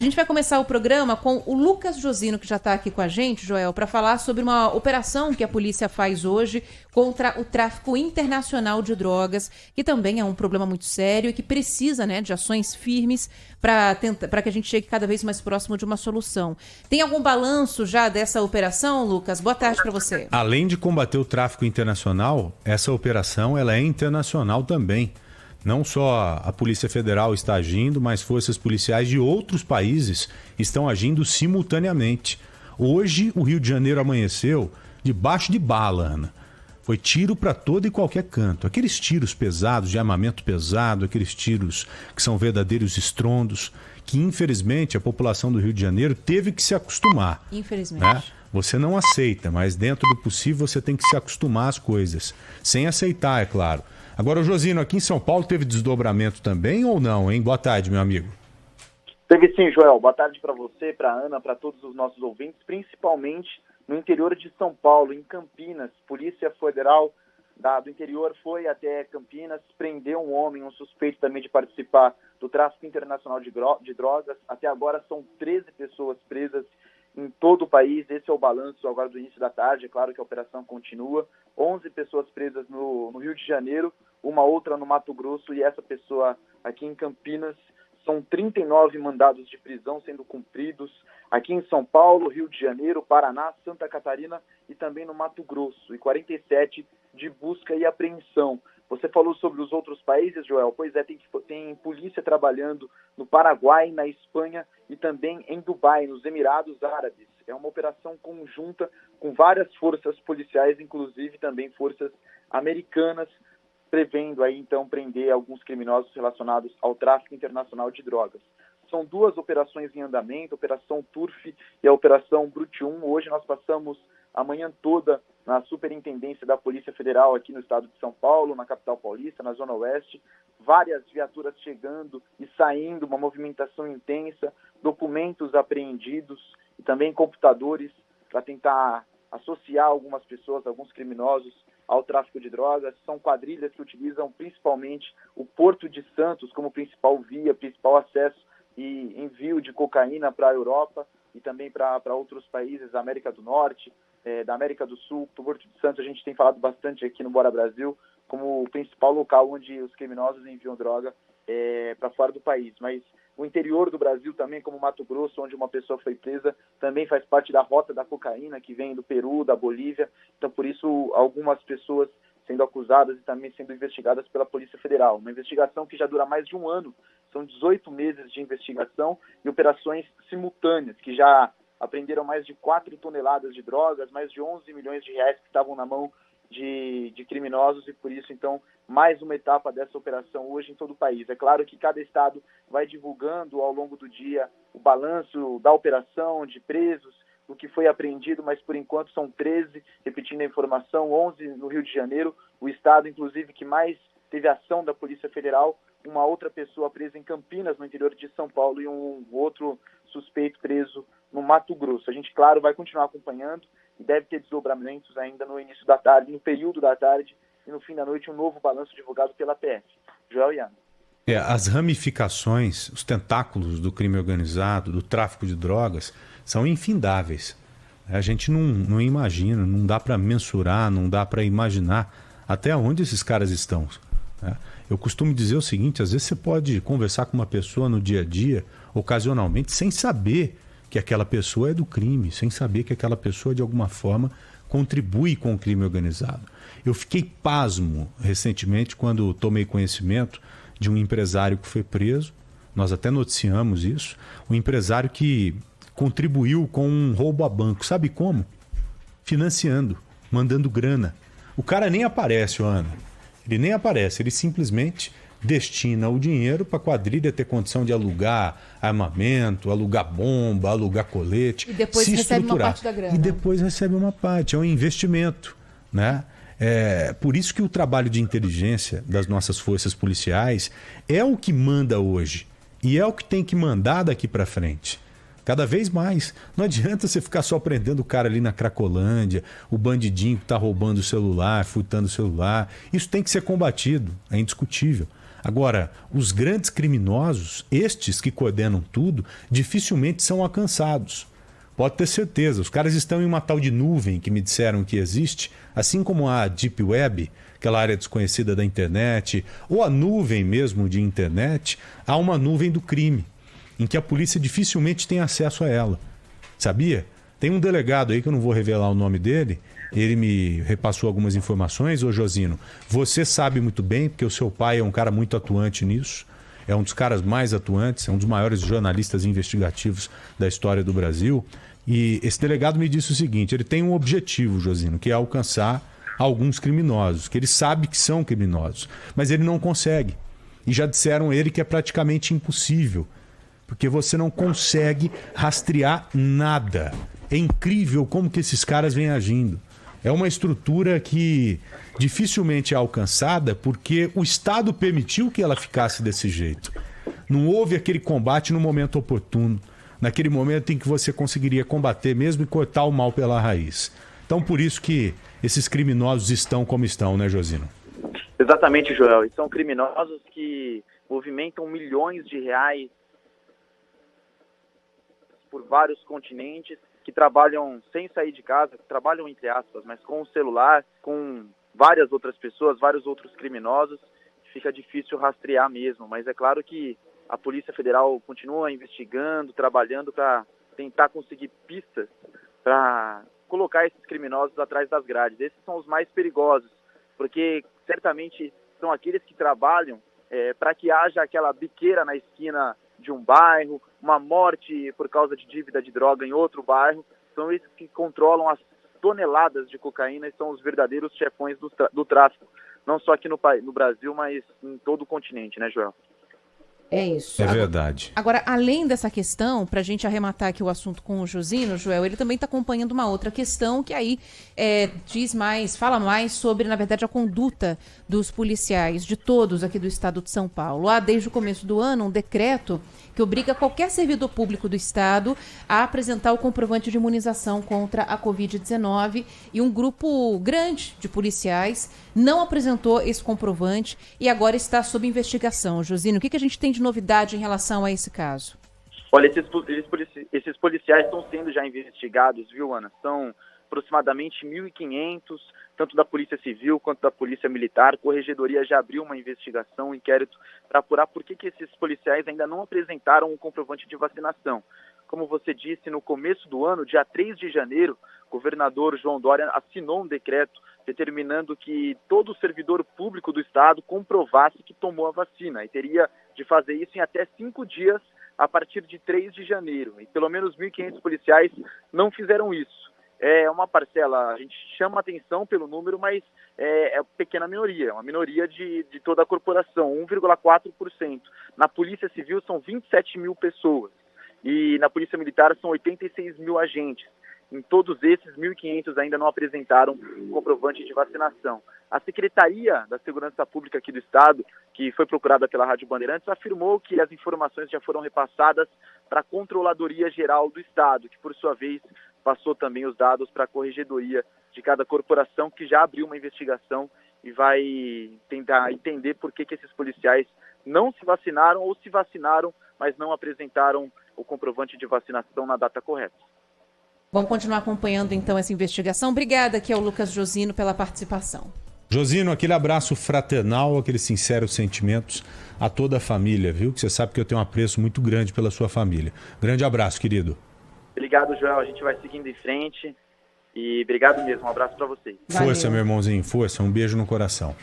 A gente vai começar o programa com o Lucas Josino, que já está aqui com a gente, Joel, para falar sobre uma operação que a polícia faz hoje contra o tráfico internacional de drogas, que também é um problema muito sério e que precisa, né, de ações firmes para que a gente chegue cada vez mais próximo de uma solução. Tem algum balanço já dessa operação, Lucas? Boa tarde para você. Além de combater o tráfico internacional, essa operação ela é internacional também. Não só a Polícia Federal está agindo, mas forças policiais de outros países estão agindo simultaneamente. Hoje, o Rio de Janeiro amanheceu debaixo de bala, Ana. Foi tiro para todo e qualquer canto. Aqueles tiros pesados, de armamento pesado, aqueles tiros que são verdadeiros estrondos, que infelizmente a população do Rio de Janeiro teve que se acostumar. Infelizmente. Né? Você não aceita, mas dentro do possível você tem que se acostumar às coisas. Sem aceitar, é claro. Agora, o Josino, aqui em São Paulo teve desdobramento também ou não, hein? Boa tarde, meu amigo. Teve sim, Joel. Boa tarde para você, para a Ana, para todos os nossos ouvintes, principalmente no interior de São Paulo, em Campinas. Polícia Federal do interior foi até Campinas, prendeu um homem, um suspeito também de participar do tráfico internacional de drogas. Até agora são 13 pessoas presas em todo o país. Esse é o balanço agora do início da tarde. É claro que a operação continua. 11 pessoas presas no Rio de Janeiro, uma outra no Mato Grosso e essa pessoa aqui em Campinas. São 39 mandados de prisão sendo cumpridos aqui em São Paulo, Rio de Janeiro, Paraná, Santa Catarina e também no Mato Grosso, e 47 de busca e apreensão. Você falou sobre os outros países, Joel? Pois é, tem polícia trabalhando no Paraguai, na Espanha e também em Dubai, nos Emirados Árabes. É uma operação conjunta com várias forças policiais, inclusive também forças americanas, prevendo aí então prender alguns criminosos relacionados ao tráfico internacional de drogas. São duas operações em andamento, a Operação Turf e a Operação Brute 1. Hoje nós passamos a manhã toda na Superintendência da Polícia Federal aqui no estado de São Paulo, na capital paulista, na Zona Oeste. Várias viaturas chegando e saindo, uma movimentação intensa, documentos apreendidos e também computadores para tentar associar algumas pessoas, alguns criminosos ao tráfico de drogas. São quadrilhas que utilizam principalmente o Porto de Santos como principal via, principal acesso e envio de cocaína para a Europa e também para outros países da América do Norte, da América do Sul. O Porto de Santos a gente tem falado bastante aqui no Bora Brasil como o principal local onde os criminosos enviam droga para fora do país. Mas o interior do Brasil também, como Mato Grosso, onde uma pessoa foi presa, também faz parte da rota da cocaína que vem do Peru, da Bolívia. Então, por isso, algumas pessoas sendo acusadas e também sendo investigadas pela Polícia Federal. Uma investigação que já dura mais de um ano. São 18 meses de investigação e operações simultâneas, que já apreenderam mais de 4 toneladas de drogas, mais de 11 milhões de reais que estavam na mão de criminosos, e por isso, então, mais uma etapa dessa operação hoje em todo o país. É claro que cada estado vai divulgando ao longo do dia o balanço da operação, de presos, do que foi apreendido, mas por enquanto são 13, repetindo a informação, 11 no Rio de Janeiro, o estado, inclusive, que mais teve ação da Polícia Federal, uma outra pessoa presa em Campinas, no interior de São Paulo, e um outro suspeito preso no Mato Grosso. A gente, claro, vai continuar acompanhando e deve ter desdobramentos ainda no início da tarde, no período da tarde e no fim da noite, um novo balanço divulgado pela PF. Joel e Ana. As ramificações, os tentáculos do crime organizado, do tráfico de drogas, são infindáveis. A gente não imagina, não dá para mensurar, não dá para imaginar até onde esses caras estão. Eu costumo dizer o seguinte: às vezes você pode conversar com uma pessoa no dia a dia, ocasionalmente, sem saber que aquela pessoa é do crime, sem saber que aquela pessoa de alguma forma contribui com o crime organizado. Eu fiquei pasmo recentemente quando tomei conhecimento de um empresário que foi preso. Nós até noticiamos isso. Um empresário que contribuiu com um roubo a banco. Sabe como? Financiando, mandando grana. O cara nem aparece, Ana. Ele nem aparece, ele simplesmente destina o dinheiro para a quadrilha ter condição de alugar armamento, alugar bomba, alugar colete, e depois se recebe estruturar. uma parte da grana. E depois recebe uma parte, é um investimento, né? Por isso que o trabalho de inteligência das nossas forças policiais é o que manda hoje e é o que tem que mandar daqui para frente. Cada vez mais. Não adianta você ficar só prendendo o cara ali na Cracolândia, o bandidinho que está roubando o celular, furtando o celular. Isso tem que ser combatido, é indiscutível. Agora, os grandes criminosos, estes que coordenam tudo, dificilmente são alcançados. Pode ter certeza, os caras estão em uma tal de nuvem que me disseram que existe, assim como a Deep Web, aquela área desconhecida da internet, ou a nuvem mesmo de internet, há uma nuvem do crime, em que a polícia dificilmente tem acesso a ela. Sabia? Tem um delegado aí, que eu não vou revelar o nome dele, ele me repassou algumas informações. Ô Josino, você sabe muito bem, porque o seu pai é um cara muito atuante nisso, é um dos caras mais atuantes, é um dos maiores jornalistas investigativos da história do Brasil. E esse delegado me disse o seguinte, ele tem um objetivo, Josino, que é alcançar alguns criminosos, que ele sabe que são criminosos, mas ele não consegue. E já disseram a ele que é praticamente impossível, porque você não consegue rastrear nada. É incrível como que esses caras vêm agindo. É uma estrutura que dificilmente é alcançada porque o Estado permitiu que ela ficasse desse jeito. Não houve aquele combate no momento oportuno, naquele momento em que você conseguiria combater mesmo e cortar o mal pela raiz. Então, por isso que esses criminosos estão como estão, né, Josino? Exatamente, Joel. E são criminosos que movimentam milhões de reais por vários continentes, que trabalham sem sair de casa, que trabalham entre aspas, mas com o celular, com várias outras pessoas, vários outros criminosos, fica difícil rastrear mesmo. Mas é claro que a Polícia Federal continua investigando, trabalhando para tentar conseguir pistas para colocar esses criminosos atrás das grades. Esses são os mais perigosos, porque certamente são aqueles que trabalham para que haja aquela biqueira na esquina de um bairro, uma morte por causa de dívida de droga em outro bairro. São esses que controlam as toneladas de cocaína e são os verdadeiros chefões do tráfico, não só aqui no Brasil, mas em todo o continente, né, Joel? É isso. É verdade. Agora, além dessa questão, para a gente arrematar aqui o assunto com o Josino, Joel, ele também está acompanhando uma outra questão que aí fala mais sobre, na verdade, a conduta dos policiais, de todos aqui do estado de São Paulo. Há, desde o começo do ano, um decreto que obriga qualquer servidor público do estado a apresentar o comprovante de imunização contra a Covid-19 e um grupo grande de policiais não apresentou esse comprovante e agora está sob investigação. Josino, o que a gente tem de novidade em relação a esse caso? Olha, esses policiais estão sendo já investigados, viu, Ana? São aproximadamente 1.500, tanto da Polícia Civil quanto da Polícia Militar. A Corregedoria já abriu uma investigação, um inquérito, para apurar por que esses policiais ainda não apresentaram o comprovante de vacinação. Como você disse, no começo do ano, dia 3 de janeiro, o governador João Dória assinou um decreto determinando que todo servidor público do estado comprovasse que tomou a vacina e teria de fazer isso em até 5 dias a partir de 3 de janeiro. E pelo menos 1.500 policiais não fizeram isso. É uma parcela, a gente chama atenção pelo número, mas é pequena minoria, uma minoria de toda a corporação, 1,4%. Na Polícia Civil são 27 mil pessoas e na Polícia Militar são 86 mil agentes. Em todos esses, 1.500 ainda não apresentaram comprovante de vacinação. A Secretaria da Segurança Pública aqui do Estado, que foi procurada pela Rádio Bandeirantes, afirmou que as informações já foram repassadas para a Controladoria Geral do Estado, que por sua vez passou também os dados para a Corregedoria de cada corporação, que já abriu uma investigação e vai tentar entender por que esses policiais não se vacinaram ou se vacinaram, mas não apresentaram o comprovante de vacinação na data correta. Vamos continuar acompanhando, então, essa investigação. Obrigada aqui ao Lucas Josino pela participação. Josino, aquele abraço fraternal, aqueles sinceros sentimentos a toda a família, viu? Que você sabe que eu tenho um apreço muito grande pela sua família. Grande abraço, querido. Obrigado, Joel. A gente vai seguindo em frente. E obrigado mesmo. Um abraço para vocês. Força, meu irmãozinho. Força. Um beijo no coração.